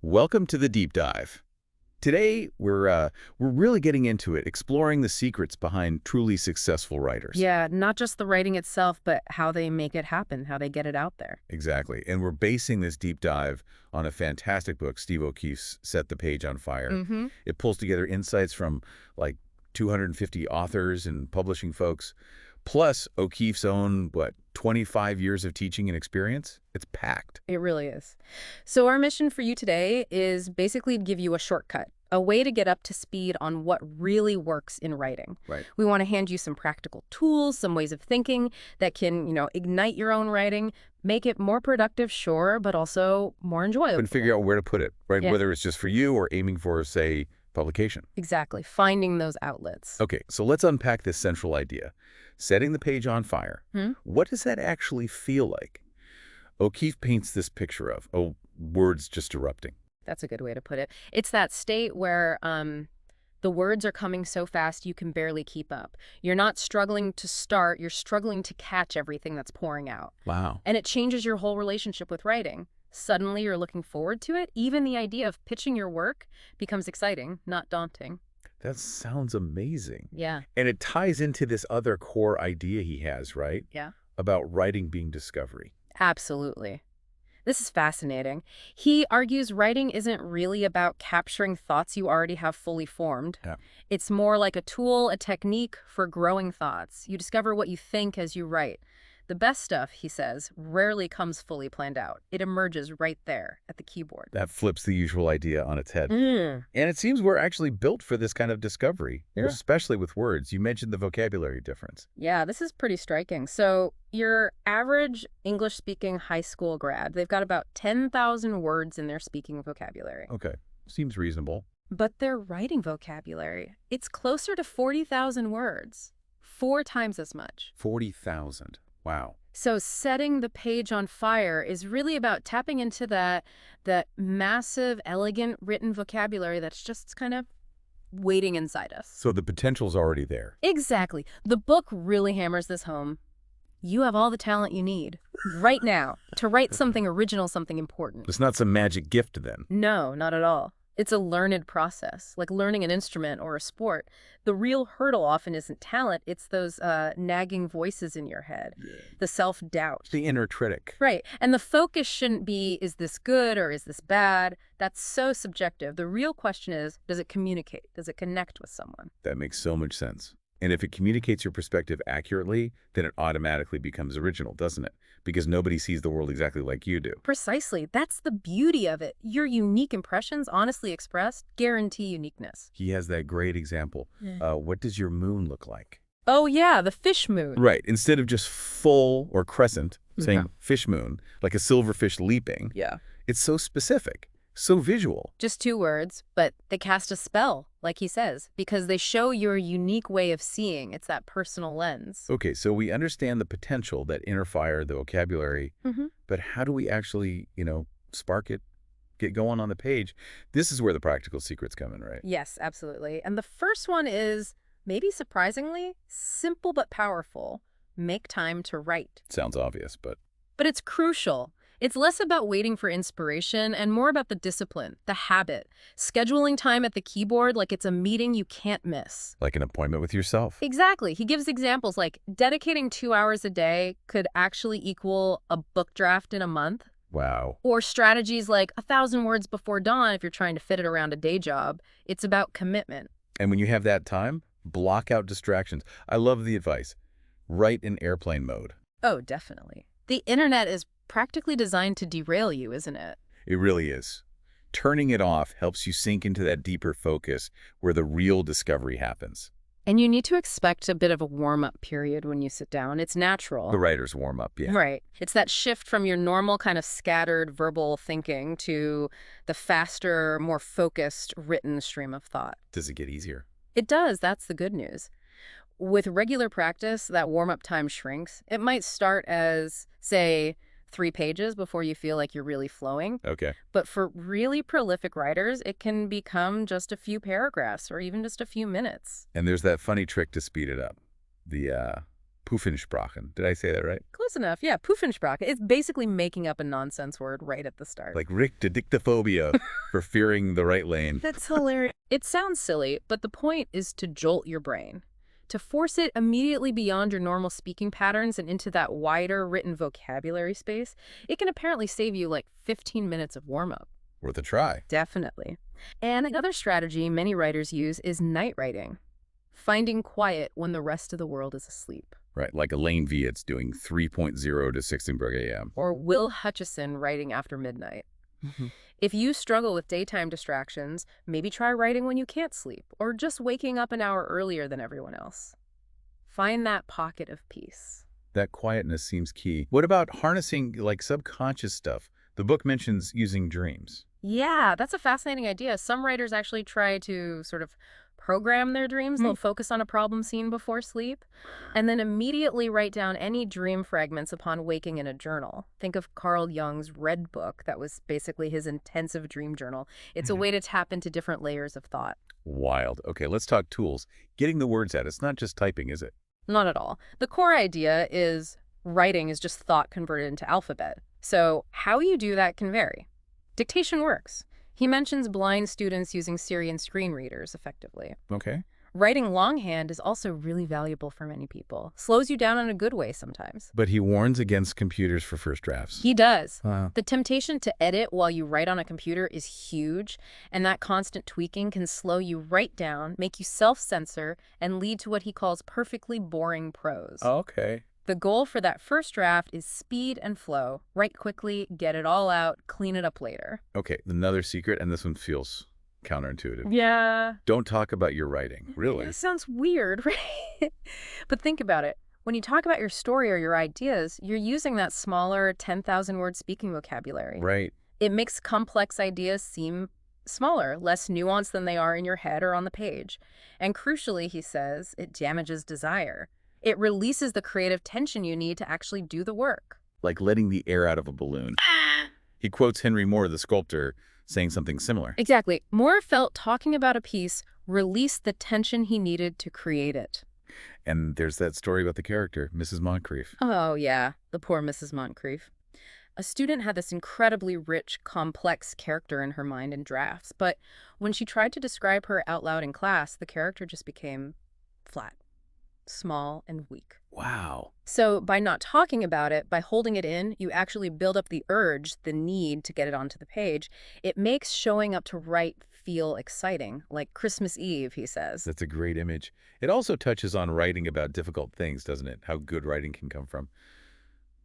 Welcome to the deep dive. Today, we're really getting into it, exploring the secrets behind truly successful writers. Yeah, not just the writing itself, but how they make it happen, how they get it out there. Exactly. And we're basing this deep dive on a fantastic book, Steve O'Keefe's Set the Page on Fire. Mm-hmm. It pulls together insights from like 250 authors and publishing folks, plus O'Keefe's own, 25 years of teaching and experience? It's packed. It really is. So our mission for you today is basically to give you a shortcut, a way to get up to speed on what really works in writing. Right. We want to hand you some practical tools, some ways of thinking that can, ignite your own writing, make it more productive, sure, but also more enjoyable. But figure out where to put it, right? Yeah. Whether it's just for you or aiming for, say, publication. Exactly. Finding those outlets. Okay, so let's unpack this central idea. Setting the page on fire. What does that actually feel like? O'Keefe paints this picture of, words just erupting. That's a good way to put it. It's that state where the words are coming so fast you can barely keep up. You're not struggling to start, you're struggling to catch everything that's pouring out. Wow. And it changes your whole relationship with writing. Suddenly you're looking forward to it. Even the idea of pitching your work becomes exciting, not daunting. That sounds amazing. Yeah. And it ties into this other core idea he has, right? Yeah. About writing being discovery. Absolutely. This is fascinating. He argues writing isn't really about capturing thoughts you already have fully formed. Yeah. It's more like a tool, a technique for growing thoughts. You discover what you think as you write. The best stuff, he says, rarely comes fully planned out. It emerges right there at the keyboard. That flips the usual idea on its head. Mm. And it seems we're actually built for this kind of discovery, Yeah. especially with words. You mentioned the vocabulary difference. Yeah, this is pretty striking. So your average English-speaking high school grad, they've got about 10,000 words in their speaking vocabulary. Okay, seems reasonable. But their writing vocabulary, it's closer to 40,000 words. 4 times as much. 40,000. Wow. So setting the page on fire is really about tapping into that massive, elegant written vocabulary that's just kind of waiting inside us. So the potential's already there. Exactly. The book really hammers this home. You have all the talent you need right now to write something original, something important. It's not some magic gift then. No, not at all. It's a learned process, like learning an instrument or a sport. The real hurdle often isn't talent, it's those nagging voices in your head, the self-doubt. The inner critic. Right. And the focus shouldn't be, is this good or is this bad? That's so subjective. The real question is, does it communicate? Does it connect with someone? That makes so much sense. And if it communicates your perspective accurately, then it automatically becomes original, doesn't it? Because nobody sees the world exactly like you do. Precisely. That's the beauty of it. Your unique impressions, honestly expressed, guarantee uniqueness. He has that great example. What does your moon look like? Oh, yeah, the fish moon. Right. Instead of just full or crescent, saying fish moon, like a silverfish leaping, Yeah. it's so specific, so visual. Just 2 words, but they cast a spell, like he says, because they show your unique way of seeing. It's that personal lens. Okay, so we understand the potential, that inner fire, the vocabulary, but how do we actually, spark it, get going on the page? This is where the practical secrets come in, right? Yes, absolutely. And the first one is, maybe surprisingly, simple but powerful. Make time to write. Sounds obvious, but But it's crucial. It's less about waiting for inspiration and more about the discipline, the habit, scheduling time at the keyboard like it's a meeting you can't miss. like an appointment with yourself. Exactly. He gives examples like dedicating 2 hours a day could actually equal a book draft in a month. Wow. Or strategies like 1,000 words before dawn if you're trying to fit it around a day job. It's about commitment. And when you have that time, block out distractions. I love the advice. Write in airplane mode. Oh, definitely. The internet is practically designed to derail you, isn't it? It really is. Turning it off helps you sink into that deeper focus where the real discovery happens. And you need to expect a bit of a warm-up period when you sit down. It's natural. The writer's warm up, yeah. Right. It's that shift from your normal kind of scattered verbal thinking to the faster, more focused written stream of thought. Does it get easier? It does. That's the good news. With regular practice, that warm-up time shrinks. It might start as, say, 3 pages before you feel like you're really flowing. Okay. But for really prolific writers, it can become just a few paragraphs or even just a few minutes. And there's that funny trick to speed it up. The Puffensprachen. Did I say that right? Close enough. Yeah, Puffensprache. It's basically making up a nonsense word right at the start. Like dictophobia for fearing the right lane. That's hilarious. It sounds silly, but the point is to jolt your brain, to force it immediately beyond your normal speaking patterns and into that wider written vocabulary space. It can apparently save you like 15 minutes of warm-up. Worth a try. Definitely. And another strategy many writers use is night writing, finding quiet when the rest of the world is asleep. Right, like Elaine Vietz doing 3.0 to 16 a.m. Or Will Hutchison writing after midnight. If you struggle with daytime distractions, maybe try writing when you can't sleep, or just waking up an hour earlier than everyone else. Find that pocket of peace. That quietness seems key. What about harnessing like subconscious stuff? The book mentions using dreams. Yeah, that's a fascinating idea. Some writers actually try to sort of program their dreams. They'll focus on a problem scene before sleep, and then immediately write down any dream fragments upon waking in a journal. Think of Carl Jung's Red Book. That was basically his intensive dream journal. It's a way to tap into different layers of thought. Wild. Okay, let's talk tools. Getting the words out. It's not just typing, is it? Not at all. The core idea is writing is just thought converted into alphabet. So how you do that can vary. Dictation works. He mentions blind students using Syrian screen readers effectively. Okay. Writing longhand is also really valuable for many people. Slows you down in a good way sometimes. But he warns against computers for first drafts. He does. Wow. The temptation to edit while you write on a computer is huge, and that constant tweaking can slow you right down, make you self-censor, and lead to what he calls perfectly boring prose. Okay. The goal for that first draft is speed and flow. Write quickly, get it all out, clean it up later. Okay, another secret, and this one feels counterintuitive. Yeah. Don't talk about your writing. Really? It sounds weird, right? But think about it. When you talk about your story or your ideas, you're using that smaller 10,000-word speaking vocabulary. Right. It makes complex ideas seem smaller, less nuanced than they are in your head or on the page. And crucially, he says, it damages desire. It releases the creative tension you need to actually do the work. Like letting the air out of a balloon. He quotes Henry Moore, the sculptor, saying something similar. Exactly. Moore felt talking about a piece released the tension he needed to create it. And there's that story about the character, Mrs. Moncrief. Oh, yeah. The poor Mrs. Moncrief. A student had this incredibly rich, complex character in her mind in drafts, but when she tried to describe her out loud in class, the character just became flat, small, and weak. Wow. So by not talking about it, by holding it in, you actually build up the urge, the need to get it onto the page. It makes showing up to write feel exciting, like Christmas Eve, he says. That's a great image. It also touches on writing about difficult things, doesn't it? How good writing can come from,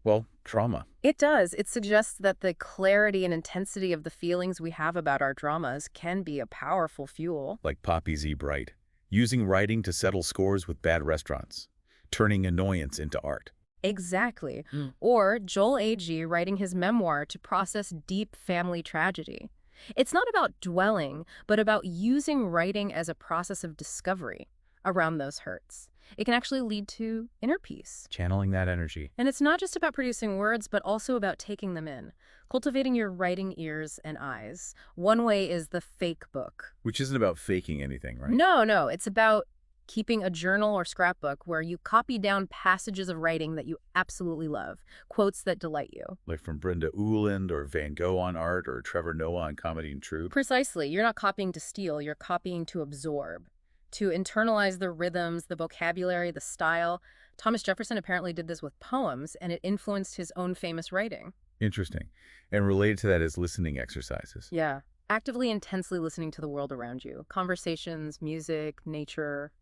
well, trauma. It does. It suggests that the clarity and intensity of the feelings we have about our dramas can be a powerful fuel. Like Poppy Z. Bright, using writing to settle scores with bad restaurants, turning annoyance into art. Exactly. Or Joel A.G. writing his memoir to process deep family tragedy. It's not about dwelling, but about using writing as a process of discovery around those hurts. It can actually lead to inner peace. Channeling that energy. And it's not just about producing words, but also about taking them in, cultivating your writing ears and eyes. One way is the fake book. Which isn't about faking anything, right? No. It's about keeping a journal or scrapbook where you copy down passages of writing that you absolutely love, quotes that delight you. Like from Brenda Ueland or Van Gogh on art or Trevor Noah on comedy and truth. Precisely. You're not copying to steal, you're copying to absorb, to internalize the rhythms, the vocabulary, the style. Thomas Jefferson apparently did this with poems, and it influenced his own famous writing. Interesting. And related to that is listening exercises. Yeah. Actively, intensely listening to the world around you. Conversations, music, nature,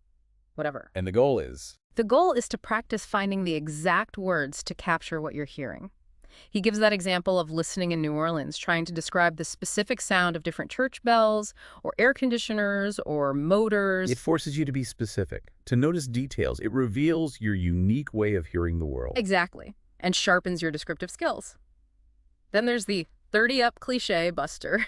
whatever. And the goal is? The goal is to practice finding the exact words to capture what you're hearing. He gives that example of listening in New Orleans, trying to describe the specific sound of different church bells or air conditioners or motors. It forces you to be specific, to notice details. It reveals your unique way of hearing the world. Exactly. And sharpens your descriptive skills. Then there's the 30-up cliche buster.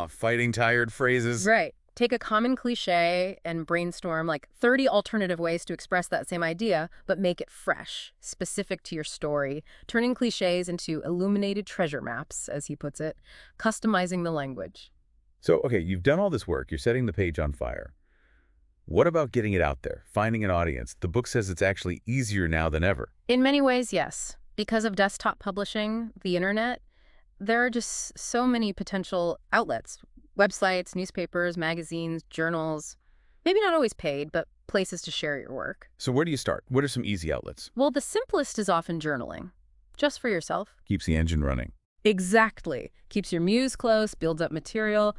Fighting tired phrases. Right. Take a common cliche and brainstorm like 30 alternative ways to express that same idea, but make it fresh, specific to your story, turning cliches into illuminated treasure maps, as he puts it, customizing the language. So, okay, you've done all this work. You're setting the page on fire. What about getting it out there, finding an audience? The book says it's actually easier now than ever. In many ways, yes. Because of desktop publishing, the internet, there are just so many potential outlets. Websites, newspapers, magazines, journals. Maybe not always paid, but places to share your work. So where do you start? What are some easy outlets? Well, the simplest is often journaling. Just for yourself. Keeps the engine running. Exactly. Keeps your muse close, builds up material.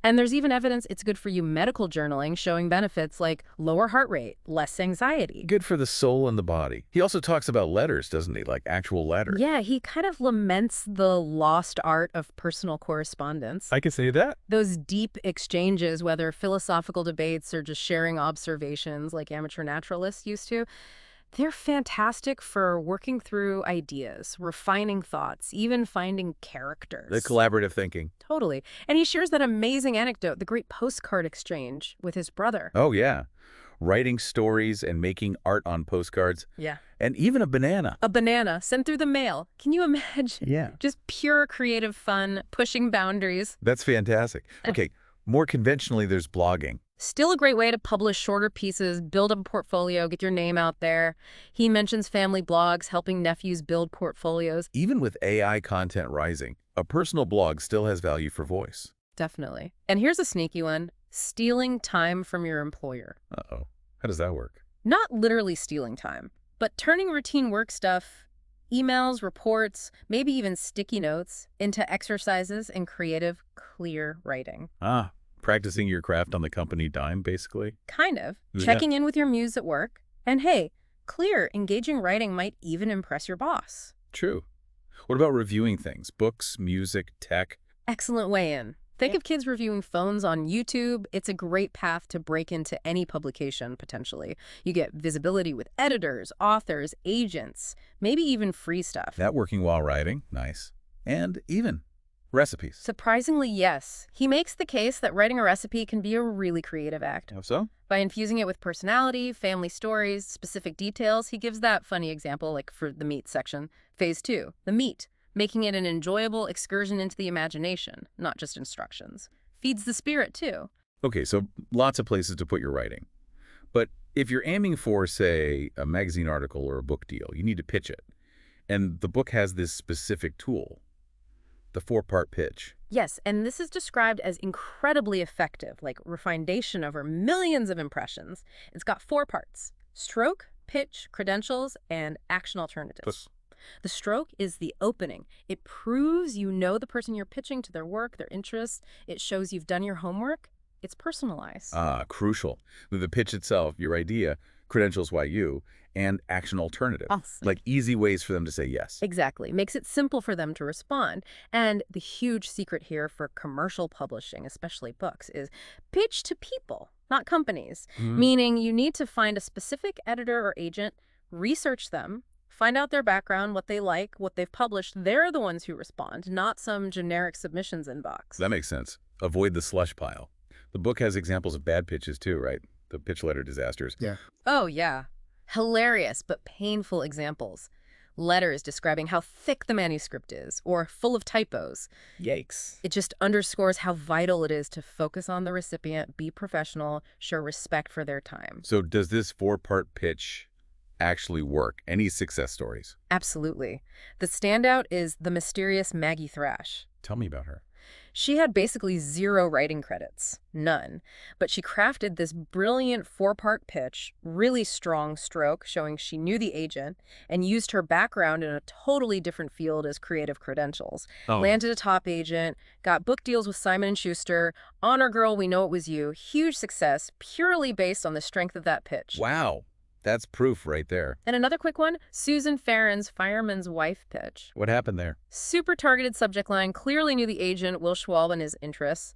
And there's even evidence it's good for you medical journaling, showing benefits like lower heart rate, less anxiety. Good for the soul and the body. He also talks about letters, doesn't he? Like actual letters. Yeah, he kind of laments the lost art of personal correspondence. I could say that. Those deep exchanges, whether philosophical debates or just sharing observations like amateur naturalists used to, they're fantastic for working through ideas, refining thoughts, even finding characters. The collaborative thinking. Totally. And he shares that amazing anecdote, the great postcard exchange with his brother. Oh, yeah. Writing stories and making art on postcards. Yeah. And even a banana. A banana sent through the mail. Can you imagine? Yeah. Just pure creative fun, pushing boundaries. That's fantastic. Okay, more conventionally, there's blogging. Still a great way to publish shorter pieces, build up a portfolio, get your name out there. He mentions family blogs, helping nephews build portfolios. Even with AI content rising, a personal blog still has value for voice. Definitely. And here's a sneaky one. Stealing time from your employer. Uh-oh. How does that work? Not literally stealing time, but turning routine work stuff, emails, reports, maybe even sticky notes, into exercises in creative, clear writing. Ah, practicing your craft on the company dime, basically? Kind of. Yeah. Checking in with your muse at work. And hey, clear, engaging writing might even impress your boss. True. What about reviewing things? Books, music, tech? Excellent way in. Think of kids reviewing phones on YouTube. It's a great path to break into any publication, potentially. You get visibility with editors, authors, agents, maybe even free stuff. That working while writing. Nice. And even recipes. Surprisingly, yes. He makes the case that writing a recipe can be a really creative act. How so? By infusing it with personality, family stories, specific details, he gives that funny example, like for the meat section. Phase 2, the meat. Making it an enjoyable excursion into the imagination, not just instructions. Feeds the spirit, too. Okay, so lots of places to put your writing. But if you're aiming for, say, a magazine article or a book deal, you need to pitch it. And the book has this specific tool, the 4-part pitch. Yes, and this is described as incredibly effective, like refination over millions of impressions. It's got 4 parts: stroke, pitch, credentials, and action alternatives. The stroke is the opening. It proves you know the person you're pitching to, their work, their interests. It shows you've done your homework. It's personalized. Ah, crucial. The pitch itself, your idea, credentials why you, and action alternatives. Awesome. Like easy ways for them to say yes. Exactly. Makes it simple for them to respond. And the huge secret here for commercial publishing, especially books, is pitch to people, not companies. Meaning you need to find a specific editor or agent, research them, find out their background, what they like, what they've published. They're the ones who respond, not some generic submissions inbox. That makes sense. Avoid the slush pile. The book has examples of bad pitches too, right? The pitch letter disasters. Yeah. Oh, yeah. Hilarious but painful examples. Letters describing how thick the manuscript is, or full of typos. Yikes. It just underscores how vital it is to focus on the recipient, be professional, show respect for their time. So does this 4-part pitch actually work? Any success stories? Absolutely. The standout is the mysterious Maggie Thrash. Tell me about her. She had basically 0 writing credits, none, but she crafted this brilliant 4-part pitch, really strong stroke showing she knew the agent, and used her background in a totally different field as creative credentials. Landed a top agent, got book deals with Simon & Schuster, Honor Girl, We Know It Was You, huge success purely based on the strength of that pitch. Wow. That's proof right there. And another quick one, Susan Farron's Fireman's Wife pitch. What happened there? Super targeted subject line, clearly knew the agent, Will Schwab, and his interests.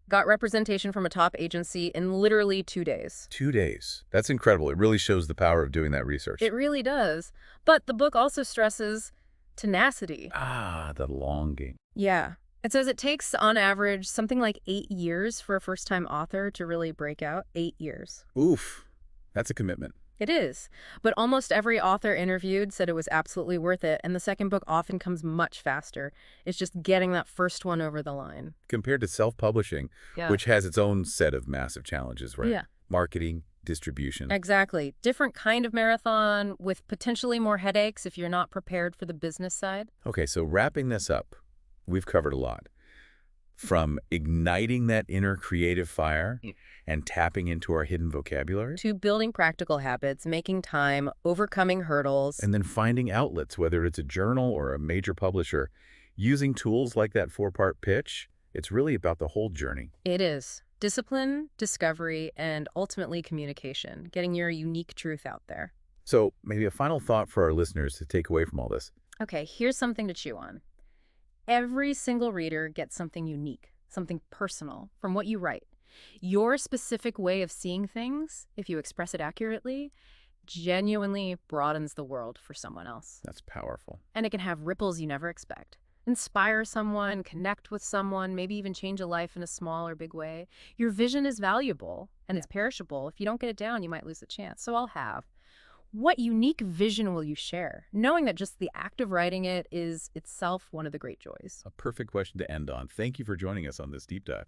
Got representation from a top agency in literally 2 days. 2 days. That's incredible. It really shows the power of doing that research. It really does. But the book also stresses tenacity. Ah, the long game. Yeah. It says it takes, on average, something like 8 years for a first-time author to really break out. 8 years. Oof. That's a commitment. It is. But almost every author interviewed said it was absolutely worth it, and the second book often comes much faster. It's just getting that first one over the line. Compared to self-publishing, Yeah. which has its own set of massive challenges, right? Yeah. Marketing, distribution. Exactly. Different kind of marathon with potentially more headaches if you're not prepared for the business side. Okay, so wrapping this up, we've covered a lot. From igniting that inner creative fire and tapping into our hidden vocabulary, To building practical habits, making time, overcoming hurdles. and then finding outlets, whether it's a journal or a major publisher, using tools like that four-part pitch, it's really about the whole journey. It is. Discipline, discovery, and ultimately communication, getting your unique truth out there. So maybe a final thought for our listeners to take away from all this. Okay, here's something to chew on. Every single reader gets something unique, something personal from what you write. Your specific way of seeing things, if you express it accurately, genuinely broadens the world for someone else. That's powerful. And it can have ripples you never expect. Inspire someone, connect with someone, maybe even change a life in a small or big way. Your vision is valuable and it's perishable. If you don't get it down, you might lose the chance. So I'll have. What unique vision will you share? Knowing that just the act of writing it is itself one of the great joys. A perfect question to end on. Thank you for joining us on this deep dive.